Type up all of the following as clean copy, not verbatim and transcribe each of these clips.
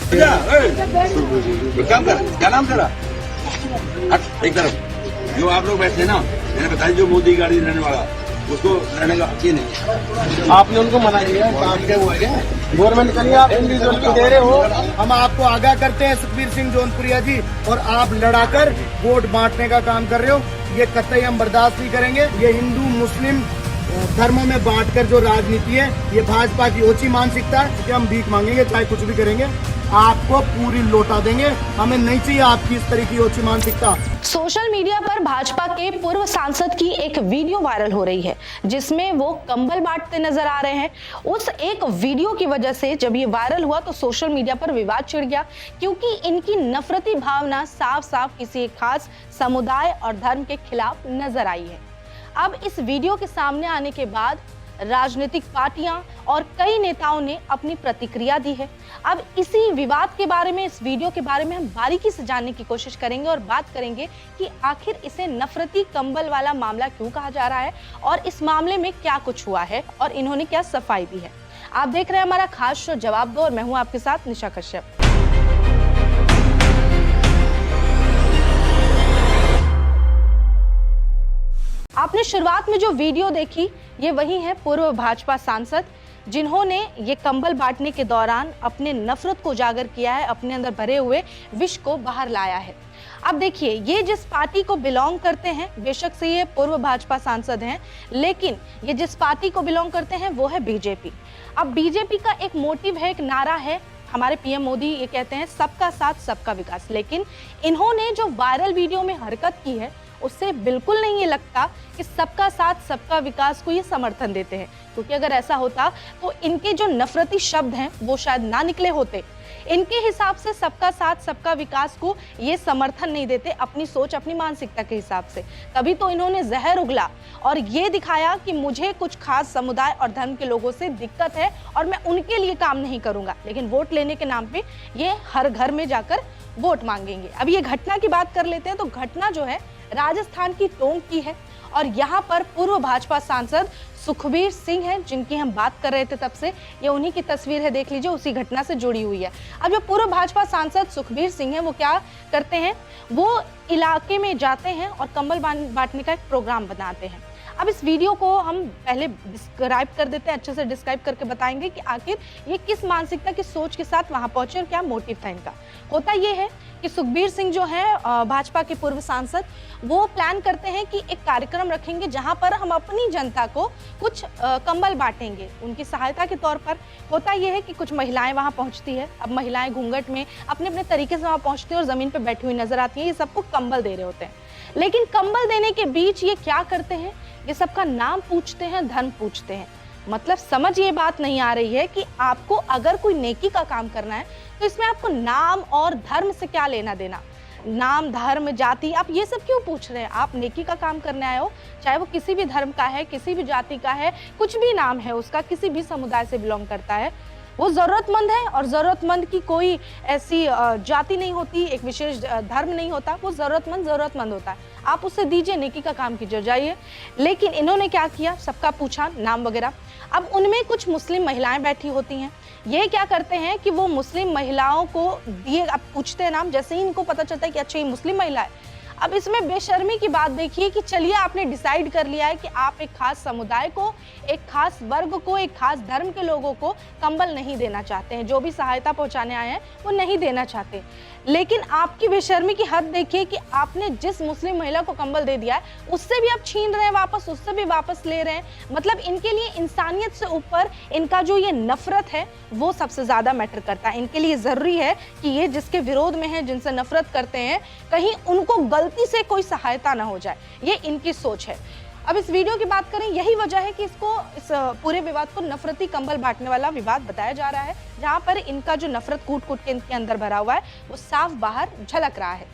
काम कर, क्या नाम तेरा? हट एक तरफ। जो आप लोग बैठे ना, मैंने बताया जो मोदी गाड़ी रहने वाला उसको रहने का हक ही नहीं। आपने उनको मना किया, काम क्या हुआ है? गवर्नमेंट के लिए आप इंडिविजुअल को दे रहे हो। हम आपको आगाह करते हैं सुखबीर सिंह जौनपुरिया जी, और आप लड़ाकर वोट बांटने का काम कर रहे हो, ये कतई हम बर्दाश्त नहीं करेंगे। ये हिंदू मुस्लिम धर्मों में बांटकर जो राजनीति है, ये भाजपा की ओछी मानसिकता है कि हम भीख मांगेंगे चाहे कुछ भी करेंगे, आपको पूरी लौटा देंगे। हमें नहीं चाहिए आपकी इस तरह की ओछी मानसिकता। सोशल मीडिया पर भाजपा के पूर्व सांसद की एक वीडियो वायरल हो रही है जिसमें वो कंबल बांटते नजर आ रहे हैं। उस एक वीडियो की वजह से जब ये वायरल हुआ तो सोशल मीडिया पर विवाद छिड़ गया, क्योंकि इनकी नफरती भावना साफ साफ किसी एक खास समुदाय और धर्म के खिलाफ नजर आई है। अब इस वीडियो के सामने आने के बाद राजनीतिक पार्टियां और कई नेताओं ने अपनी प्रतिक्रिया दी है। अब इसी विवाद के बारे में, इस वीडियो के बारे में हम बारीकी से जानने की कोशिश करेंगे और बात करेंगे कि आखिर इसे नफरती कंबल वाला मामला क्यों कहा जा रहा है और इस मामले में क्या कुछ हुआ है और इन्होंने क्या सफाई दी है। आप देख रहे हैं हमारा खास शो जवाब दो और मैं हूं आपके साथ निशा कश्यप। आपने शुरुआत में जो वीडियो देखी ये वही है पूर्व भाजपा सांसद जिन्होंने ये कंबल बांटने के दौरान अपने नफरत को उजागर किया है, अपने अंदर भरे हुए विष को बाहर लाया है। अब देखिए, ये जिस पार्टी को बिलोंग करते हैं, बेशक से ये पूर्व भाजपा सांसद हैं, लेकिन ये जिस पार्टी को बिलोंग करते हैं वो है बीजेपी। अब बीजेपी का एक मोटिव है, एक नारा है, हमारे पीएम मोदी ये कहते हैं सबका साथ सबका विकास, लेकिन इन्होंने जो वायरल वीडियो में हरकत की है उससे बिल्कुल नहीं ये लगता कि सबका साथ सबका विकास को ये समर्थन देते हैं, क्योंकि अगर ऐसा होता तो इनके जो नफरती शब्द हैं वो शायद ना निकले होते। इनके हिसाब से सबका साथ सबका विकास को ये समर्थन नहीं देते, अपनी सोच अपनी मानसिकता के हिसाब से। तभी तो इन्होंने जहर उगला और ये दिखाया कि मुझे कुछ खास समुदाय और धर्म के लोगों से दिक्कत है और मैं उनके लिए काम नहीं करूंगा, लेकिन वोट लेने के नाम पे ये हर घर में जाकर वोट मांगेंगे। अब ये घटना की बात कर लेते हैं तो घटना जो है राजस्थान की टोंक की है और यहाँ पर पूर्व भाजपा सांसद सुखबीर सिंह हैं जिनकी हम बात कर रहे थे तब से, ये उन्हीं की तस्वीर है, देख लीजिए, उसी घटना से जुड़ी हुई है। अब जो पूर्व भाजपा सांसद सुखबीर सिंह हैं वो क्या करते हैं, वो इलाके में जाते हैं और कंबल बांटने का एक प्रोग्राम बनाते हैं। अब इस वीडियो को हम पहले डिस्क्राइब कर देते हैं, अच्छे से डिस्क्राइब करके बताएंगे कि आखिर ये किस मानसिकता की सोच के साथ वहां पहुंचे और क्या मोटिव था इनका। होता ये है कि सुखबीर सिंह जो है भाजपा के पूर्व सांसद, वो प्लान करते हैं कि एक कार्यक्रम रखेंगे जहां पर हम अपनी जनता को कुछ कंबल बांटेंगे उनकी सहायता के तौर पर। होता यह है कि कुछ महिलाएं वहां पहुंचती है। अब महिलाएं घूंघट में अपने अपने तरीके से वहां पहुंचती हैं और जमीन पे बैठी हुई नजर आती हैं, ये सबको कंबल दे रहे होते हैं। लेकिन कंबल देने के बीच ये क्या करते हैं, ये सबका नाम पूछते हैं, धर्म पूछते हैं। मतलब समझ ये बात नहीं आ रही है कि आपको अगर कोई नेकी का काम करना है तो इसमें आपको नाम और धर्म से क्या लेना देना। नाम, धर्म, जाति, आप ये सब क्यों पूछ रहे हैं? आप नेकी का काम करने आए हो, चाहे वो किसी भी धर्म का है, किसी भी जाति का है, कुछ भी नाम है उसका, किसी भी समुदाय से बिलोंग करता है, वो जरूरतमंद है। और जरूरतमंद की कोई ऐसी जाति नहीं होती, एक विशेष धर्म नहीं होता, वो जरूरतमंद होता है। आप उससे दीजिए, नेकी का काम कीजिए, जाइए। लेकिन इन्होंने क्या किया, सबका पूछा नाम वगैरह। अब उनमें कुछ मुस्लिम महिलाएं बैठी होती हैं, ये क्या करते हैं कि वो मुस्लिम महिलाओं को दिए, अब पूछते हैं नाम, जैसे ही इनको पता चलता है कि अच्छा ये मुस्लिम महिला है। अब इसमें बेशर्मी की बात देखिए कि चलिए आपने डिसाइड कर लिया है कि आप एक खास समुदाय को, एक खास वर्ग को, एक खास धर्म के लोगों को कंबल नहीं देना चाहते हैं, जो भी सहायता पहुंचाने आए हैं वो नहीं देना चाहते। लेकिन आपकी बेशर्मी की हद देखिए कि आपने जिस मुस्लिम महिला को कंबल दे दिया है उससे भी आप छीन रहे हैं वापस, उससे भी वापस ले रहे हैं। मतलब इनके लिए इंसानियत से ऊपर इनका जो ये नफरत है वो सबसे ज्यादा मैटर करता है। इनके लिए जरूरी है कि ये जिसके विरोध में है, जिनसे नफरत करते हैं, कहीं उनको गलती से कोई सहायता ना हो जाए, ये इनकी सोच है। अब इस वीडियो की बात करें, यही वजह है कि इस पूरे विवाद को नफरती कंबल बांटने वाला विवाद बताया जा रहा है, जहां पर इनका जो नफरत कूट कूट के इनके अंदर भरा हुआ है वो साफ बाहर झलक रहा है।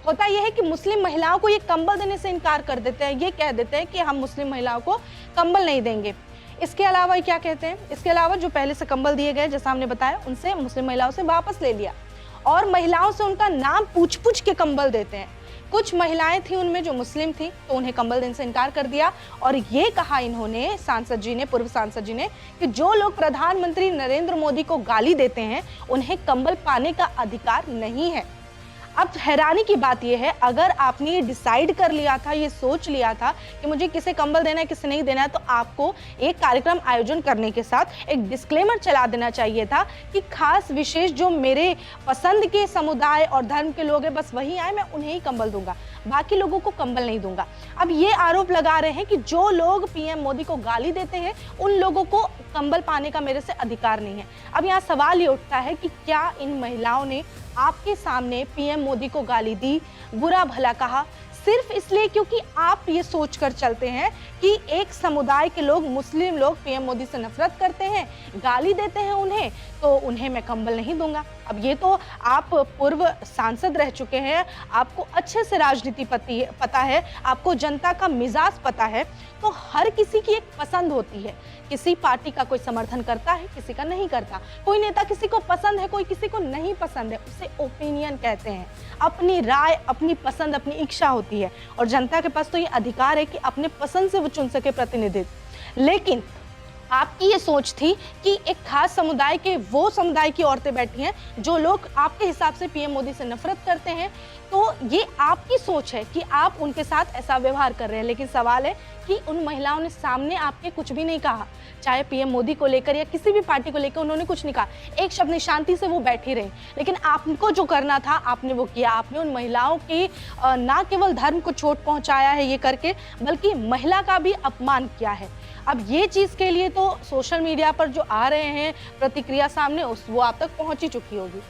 होता यह है कि मुस्लिम महिलाओं को ये कंबल देने से इनकार कर देते हैं, ये कह देते हैं कि हम मुस्लिम महिलाओं को कंबल नहीं देंगे। इसके अलावा क्या कहते हैं, इसके अलावा जो पहले से कंबल दिए गए, जैसा हमने बताया, उनसे मुस्लिम महिलाओं से वापस ले लिया और महिलाओं से उनका नाम पूछ पूछ के कंबल देते हैं। कुछ महिलाएं थी उनमें जो मुस्लिम थी, तो उन्हें कंबल देने से इनकार कर दिया और ये कहा इन्होंने, सांसद जी ने, पूर्व सांसद जी ने, कि जो लोग प्रधानमंत्री नरेंद्र मोदी को गाली देते हैं उन्हें कंबल पाने का अधिकार नहीं है। अब हैरानी की बात यह है, अगर आपने ये डिसाइड कर लिया था, ये सोच लिया था कि मुझे किसे कंबल देना है किसे नहीं देना है, तो आपको एक कार्यक्रम आयोजन करने के साथ एक डिस्क्लेमर चला देना चाहिए था कि खास विशेष जो मेरे पसंद के समुदाय और धर्म के लोग हैं बस वही आए, मैं उन्हें ही कंबल दूंगा, बाकी लोगों को कंबल नहीं दूंगा। अब ये आरोप लगा रहे हैं कि जो लोग पीएम मोदी को गाली देते हैं उन लोगों को कंबल पाने का मेरे से अधिकार नहीं है। अब यहाँ सवाल ये उठता है कि क्या इन महिलाओं ने आपके सामने पीएम मोदी को गाली दी, बुरा भला कहा, सिर्फ इसलिए क्योंकि आप ये सोचकर चलते हैं कि एक समुदाय के लोग, मुस्लिम लोग पीएम मोदी से नफरत करते हैं, गाली देते हैं उन्हें, तो उन्हें मैं कंबल नहीं दूंगा। अब ये तो आप पूर्व सांसद रह चुके हैं, आपको अच्छे से राजनीति पता है, आपको जनता का मिजाज पता है, तो हर किसी की एक पसंद होती है। किसी पार्टी का कोई समर्थन करता है, किसी का नहीं करता। कोई नेता किसी को पसंद है, कोई किसी को नहीं पसंद है, उसे ओपिनियन कहते हैं। अपनी राय, अपनी पसंद, अपनी इच्छा होती है और जनता के पास तो ये अधिकार है कि अपने पसंद से वो चुन सके प्रतिनिधित्व। लेकिन आपकी ये सोच थी कि एक खास समुदाय के, वो समुदाय की औरतें बैठी हैं जो लोग आपके हिसाब से पीएम मोदी से नफरत करते हैं, तो ये आपकी सोच है कि आप उनके साथ ऐसा व्यवहार कर रहे हैं। लेकिन सवाल है कि उन महिलाओं ने सामने आपके कुछ भी नहीं कहा, चाहे पीएम मोदी को लेकर या किसी भी पार्टी को लेकर उन्होंने कुछ नहीं कहा, एक शब्द नहीं, शांति से वो बैठी रही। लेकिन आपको जो करना था आपने वो किया। आपने उन महिलाओं की ना केवल धर्म को चोट पहुंचाया है ये करके, बल्कि महिला का भी अपमान किया है। अब ये चीज़ के लिए तो सोशल मीडिया पर जो आ रहे हैं प्रतिक्रिया सामने, वो आप तक पहुंच ही चुकी होगी।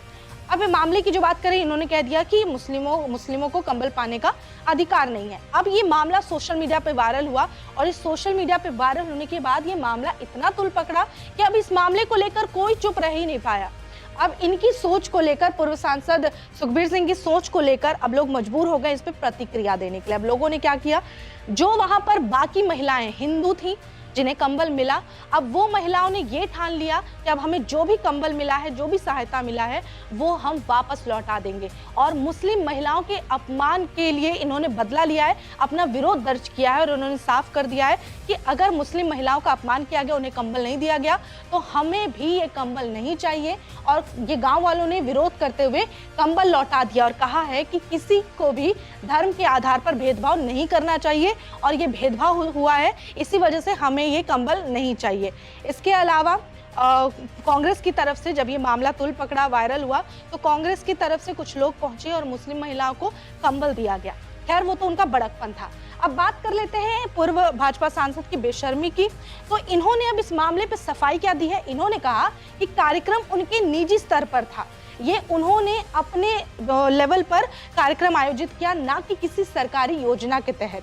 अब मामले की जो बात करें, इन्होंने कह दिया कि मुस्लिमों को कंबल पाने का अधिकार नहीं है। अब ये मामला सोशल मीडिया पे वायरल हुआ और इस सोशल मीडिया पे वायरल होने के बाद ये मामला इतना तुल पकड़ा कि अब इस मामले को लेकर कोई चुप रह ही नहीं पाया। अब इनकी सोच को लेकर, पूर्व सांसद सुखबीर सिंह की सोच को लेकर अब लोग मजबूर हो गए इस पे प्रतिक्रिया देने के लिए। अब लोगों ने क्या किया, जो वहां पर बाकी महिलाएं हिंदू थी जिन्हें कंबल मिला, अब वो महिलाओं ने ये ठान लिया कि अब हमें जो भी कंबल मिला है, जो भी सहायता मिला है, वो हम वापस लौटा देंगे। और मुस्लिम महिलाओं के अपमान के लिए इन्होंने बदला लिया है, अपना विरोध दर्ज किया है और उन्होंने साफ कर दिया है कि अगर मुस्लिम महिलाओं का अपमान किया गया, उन्हें कंबल नहीं दिया गया, तो हमें भी ये कंबल नहीं चाहिए। और ये गाँव वालों ने विरोध करते हुए कंबल लौटा दिया और कहा है कि किसी को भी धर्म के आधार पर भेदभाव नहीं करना चाहिए और ये भेदभाव हुआ है, इसी वजह से हमें ये कंबल नहीं चाहिए। इसके अलावा कांग्रेस की तरफ से जब ये मामला तुल पकड़ा, वायरल हुआ, तो कांग्रेस की तरफ से कुछ लोग पहुंचे और मुस्लिम महिलाओं को कंबल दिया गया। खैर वो तो उनका बड़कपन था। अब बात कर लेते हैं पूर्व भाजपा सांसद की बेशर्मी की। तो इन्होंने अब इस मामले पे सफाई क्या दी है, इन्होंने कहा कि कार्यक्रम उनके निजी स्तर पर था, ये उन्होंने अपने लेवल पर कार्यक्रम आयोजित किया, ना कि किसी सरकारी योजना के तहत।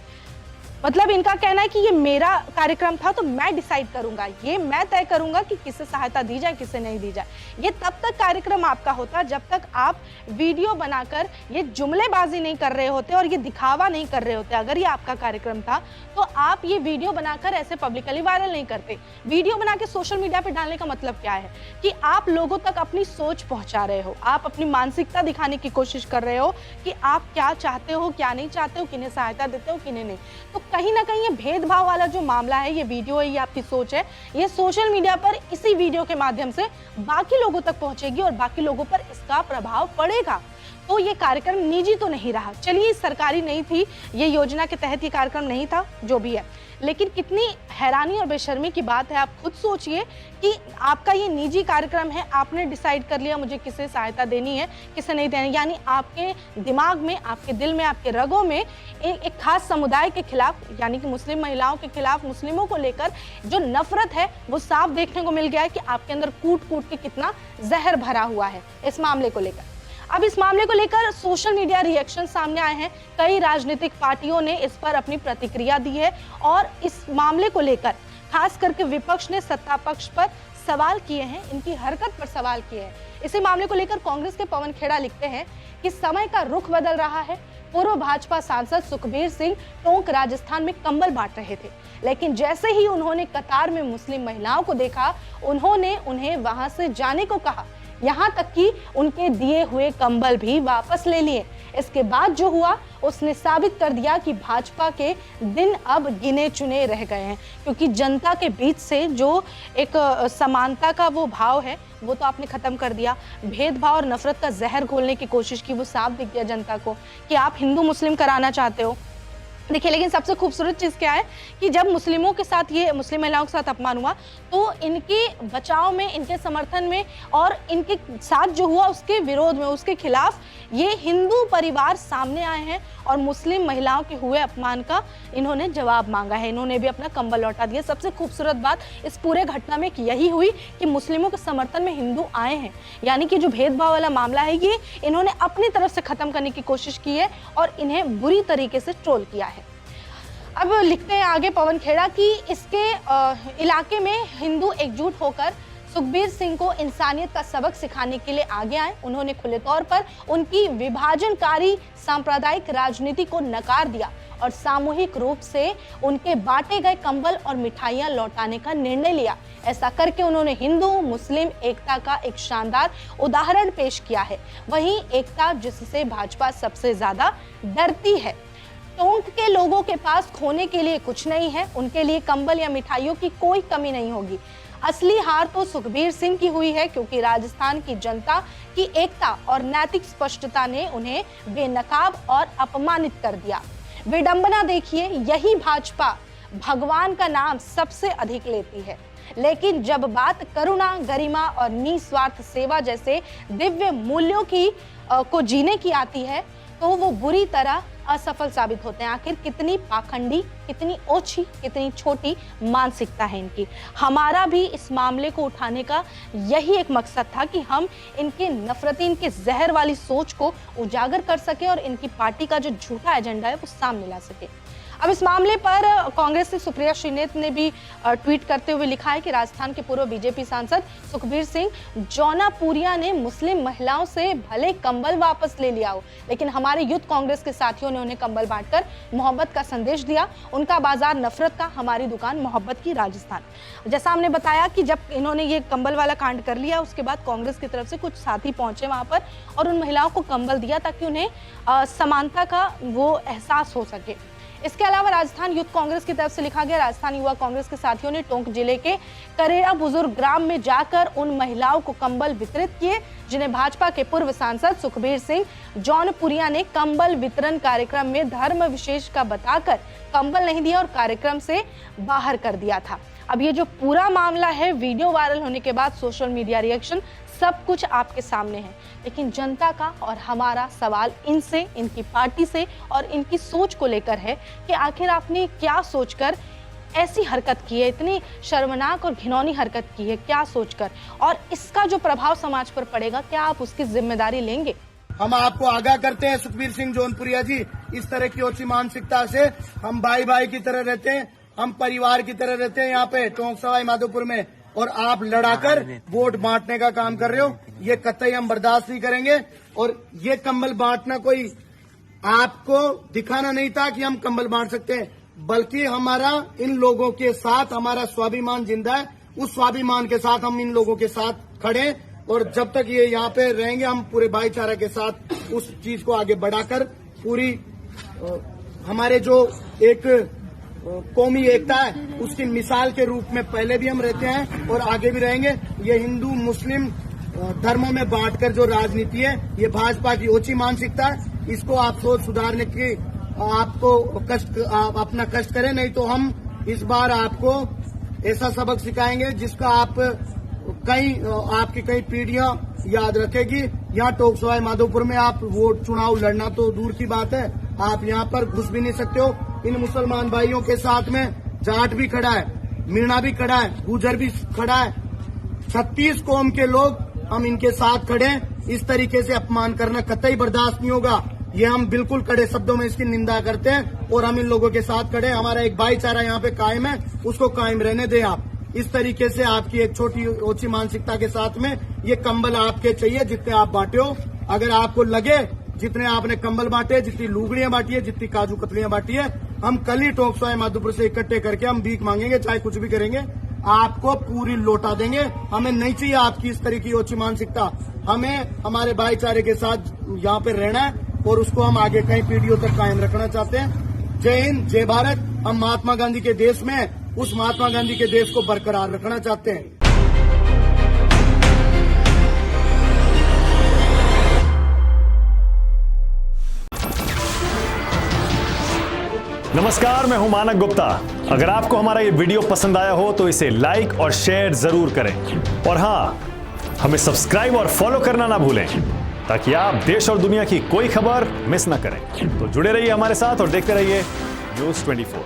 मतलब इनका कहना है कि ये मेरा कार्यक्रम था तो मैं डिसाइड करूंगा, ये मैं तय करूंगा कि किसे सहायता दी जाए किसे नहीं दी जाए। ये तब तक कार्यक्रम आपका होता जब तक आप वीडियो बनाकर ये जुमलेबाजी नहीं कर रहे होते और ये दिखावा नहीं कर रहे होते। अगर ये आपका कार्यक्रम था तो आप ये वीडियो बनाकर ऐसे पब्लिकली वायरल नहीं करते। वीडियो बना के सोशल मीडिया पे डालने का मतलब क्या है कि आप लोगों तक अपनी सोच पहुंचा रहे हो, आप अपनी मानसिकता दिखाने की कोशिश कर रहे हो कि आप क्या चाहते हो, क्या नहीं चाहते हो, किन्हें सहायता देते हो, किन्हें नहीं। तो कहीं ना कहीं ये भेदभाव वाला जो मामला है, ये वीडियो है, ये आपकी सोच है, ये सोशल मीडिया पर इसी वीडियो के माध्यम से बाकी लोगों तक पहुंचेगी और बाकी लोगों पर इसका प्रभाव पड़ेगा। तो ये कार्यक्रम निजी तो नहीं रहा, चलिए सरकारी नहीं थी, ये योजना के तहत ये कार्यक्रम नहीं था, जो भी है, लेकिन कितनी हैरानी और बेशर्मी की बात है। आप खुद सोचिए कि आपका ये निजी कार्यक्रम है, आपने डिसाइड कर लिया मुझे किसे सहायता देनी है किसे नहीं देनी, यानी आपके दिमाग में, आपके दिल में, आपके रगों में एक खास समुदाय के खिलाफ, यानी कि मुस्लिम महिलाओं के खिलाफ, मुस्लिमों को लेकर जो नफरत है वो साफ देखने को मिल गया है कि आपके अंदर कूट कूट के कितना जहर भरा हुआ है इस मामले को लेकर। अब इस मामले को लेकर सोशल मीडिया रिएक्शन सामने आए हैं, कई राजनीतिक पार्टियों ने इस पर अपनी प्रतिक्रिया दी है और इस मामले को लेकर खास करके विपक्ष ने सत्ता पक्ष पर सवाल किए हैं, इनकी हरकत पर सवाल किए हैं। इसी मामले को लेकर कांग्रेस के पवन खेड़ा लिखते हैं कि समय का रुख बदल रहा है। पूर्व भाजपा सांसद सुखबीर सिंह टोंक राजस्थान में कंबल बांट रहे थे, लेकिन जैसे ही उन्होंने कतार में मुस्लिम महिलाओं को देखा, उन्होंने उन्हें वहां से जाने को कहा। यहाँ तक कि उनके दिए हुए कंबल भी वापस ले लिए। इसके बाद जो हुआ उसने साबित कर दिया कि भाजपा के दिन अब गिने चुने रह गए हैं, क्योंकि जनता के बीच से जो एक समानता का वो भाव है वो तो आपने खत्म कर दिया। भेदभाव और नफरत का जहर घोलने की कोशिश की, वो साफ दिख गया जनता को कि आप हिंदू मुस्लिम कराना चाहते हो। देखिए, लेकिन सबसे खूबसूरत चीज़ क्या है कि जब मुस्लिमों के साथ, ये मुस्लिम महिलाओं के साथ अपमान हुआ, तो इनके बचाव में, इनके समर्थन में और इनके साथ जो हुआ उसके विरोध में, उसके खिलाफ ये हिंदू परिवार सामने आए हैं और मुस्लिम महिलाओं के हुए अपमान का इन्होंने जवाब मांगा है। इन्होंने भी अपना कंबल लौटा दिया। सबसे खूबसूरत बात इस पूरे घटना में यही हुई कि मुस्लिमों के समर्थन में हिंदू आए हैं, यानी कि जो भेदभाव वाला मामला है ये इन्होंने अपनी तरफ से खत्म करने की कोशिश की है और इन्हें बुरी तरीके से ट्रोल किया है। अब लिखते हैं आगे पवन खेड़ा कि इसके इलाके में हिंदू एकजुट होकर सुखबीर सिंह को इंसानियत का सबक सिखाने के लिए आगे आए। उन्होंने खुले तौर पर उनकी विभाजनकारी सांप्रदायिक राजनीति को नकार दिया और सामूहिक रूप से उनके बांटे गए कंबल और मिठाइयां लौटाने का निर्णय लिया। ऐसा करके उन्होंने हिंदू मुस्लिम एकता का एक शानदार उदाहरण पेश किया है, वहीं एकता जिससे भाजपा सबसे ज्यादा डरती है। टोंक के लोगों के पास खोने के लिए कुछ नहीं है, उनके लिए कंबल या मिठाइयों की कोई कमी नहीं होगी। असली हार तो सुखबीर सिंह की हुई है, क्योंकि राजस्थान की जनता की एकता और नैतिक स्पष्टता ने उन्हें बेनकाब और अपमानित कर दिया। विडंबना देखिए, यही भाजपा भगवान का नाम सबसे अधिक लेती है, लेकिन जब बात करुणा, गरिमा और निस्वार्थ सेवा जैसे दिव्य मूल्यों की को जीने की आती है तो वो बुरी तरह असफल साबित होते हैं। आखिर कितनी पाखंडी, कितनी ओछी, कितनी छोटी मानसिकता है इनकी। हमारा भी इस मामले को उठाने का यही एक मकसद था कि हम इनके नफरती, इनके जहर वाली सोच को उजागर कर सके और इनकी पार्टी का जो झूठा एजेंडा है वो सामने ला सके। अब इस मामले पर कांग्रेस से सुप्रिया श्रीनेत ने भी ट्वीट करते हुए लिखा है कि राजस्थान के पूर्व बीजेपी सांसद सुखबीर सिंह जौनापुरिया ने मुस्लिम महिलाओं से भले कंबल वापस ले लिया हो, लेकिन हमारे यूथ कांग्रेस के साथियों ने उन्हें कंबल बांटकर मोहब्बत का संदेश दिया। उनका बाजार नफरत का, हमारी दुकान मोहब्बत की राजस्थान। जैसा हमने बताया कि जब इन्होंने ये कंबल वाला कांड कर लिया, उसके बाद कांग्रेस की तरफ से कुछ साथी पहुंचे वहां पर और उन महिलाओं को कंबल दिया ताकि उन्हें समानता का वो एहसास हो सके। इसके अलावा राजस्थान यूथ कांग्रेस की तरफ से लिखा गया, राजस्थान युवा कांग्रेस के साथियों ने टोंक जिले के करेरा बुजुर्ग ग्राम में जाकर उन महिलाओं को कंबल वितरित किए जिन्हें भाजपा के पूर्व सांसद सुखबीर सिंह जौनपुरिया ने कंबल वितरण कार्यक्रम में धर्म विशेष का बताकर कंबल नहीं दिया और कार्यक्रम से बाहर कर दिया था। अब ये जो पूरा मामला है, वीडियो वायरल होने के बाद सोशल मीडिया रिएक्शन, सब कुछ आपके सामने है, लेकिन जनता का और हमारा सवाल इनसे, इनकी पार्टी से और इनकी सोच को लेकर है कि आखिर आपने क्या सोचकर ऐसी हरकत की है, इतनी शर्मनाक और घिनौनी हरकत की है, क्या सोचकर, और इसका जो प्रभाव समाज पर पड़ेगा, क्या आप उसकी जिम्मेदारी लेंगे? हम आपको आगाह करते हैं सुखबीर सिंह जौनपुरिया जी, इस तरह की ओछी मानसिकता से हम भाई भाई की तरह रहते हैं, हम परिवार की तरह रहते हैं यहाँ पे टोंक सवाई माधोपुर में, और आप लड़ाकर वोट बांटने का काम कर रहे हो, ये कतई हम बर्दाश्त नहीं करेंगे। और ये कंबल बांटना कोई आपको दिखाना नहीं था कि हम कंबल बांट सकते हैं, बल्कि हमारा इन लोगों के साथ हमारा स्वाभिमान जिंदा है, उस स्वाभिमान के साथ हम इन लोगों के साथ खड़े, और जब तक ये यहाँ पे रहेंगे हम पूरे भाईचारा के साथ उस चीज को आगे बढ़ाकर पूरी हमारे जो एक कौमी एकता है उसकी मिसाल के रूप में पहले भी हम रहते हैं और आगे भी रहेंगे। ये हिंदू मुस्लिम धर्मों में बांटकर जो राजनीति है, ये भाजपा की ओछी मानसिकता है, इसको आप सोच सुधारने की आपको अपना कष्ट करें, नहीं तो हम इस बार आपको ऐसा सबक सिखाएंगे जिसका आपकी कई पीढ़ियां याद रखेगी। यहाँ टोंक सवाई माधोपुर में आप वोट चुनाव लड़ना तो दूर की बात है, आप यहाँ पर घुस भी नहीं सकते हो। इन मुसलमान भाइयों के साथ में जाट भी खड़ा है, मीणा भी खड़ा है, गुजर भी खड़ा है, 36 कौम के लोग हम इनके साथ खड़े हैं। इस तरीके से अपमान करना कतई बर्दाश्त नहीं होगा, ये हम बिल्कुल कड़े शब्दों में इसकी निंदा करते हैं और हम इन लोगों के साथ खड़े हैं। हमारा एक भाईचारा यहाँ पे कायम है, उसको कायम रहने दें आप। इस तरीके से आपकी एक छोटी ओछी मानसिकता के साथ में ये कंबल आपके चाहिए जितने आप बांटे हो। अगर आपको लगे जितने आपने कंबल बांटे, जितनी लुगड़ियां बांटी है, जितनी काजू कतलियां बांटी है, हम कल ही टोंक सवाई माधोपुर से इकट्ठे करके हम भीख मांगेंगे, चाहे कुछ भी करेंगे। आपको पूरी लौटा देंगे। हमें नहीं चाहिए आपकी इस तरह की ओछी मानसिकता। हमें हमारे भाईचारे के साथ यहाँ पे रहना है और उसको हम आगे कई पीढ़ियों तक कायम रखना चाहते हैं। जय हिंद, जय भारत। हम महात्मा गांधी के देश में उस महात्मा गांधी के देश को बरकरार रखना चाहते हैं। नमस्कार, मैं हूं मानक गुप्ता। अगर आपको हमारा ये वीडियो पसंद आया हो तो इसे लाइक और शेयर जरूर करें और हां, हमें सब्सक्राइब और फॉलो करना ना भूलें ताकि आप देश और दुनिया की कोई खबर मिस ना करें। तो जुड़े रहिए हमारे साथ और देखते रहिए न्यूज़ 24।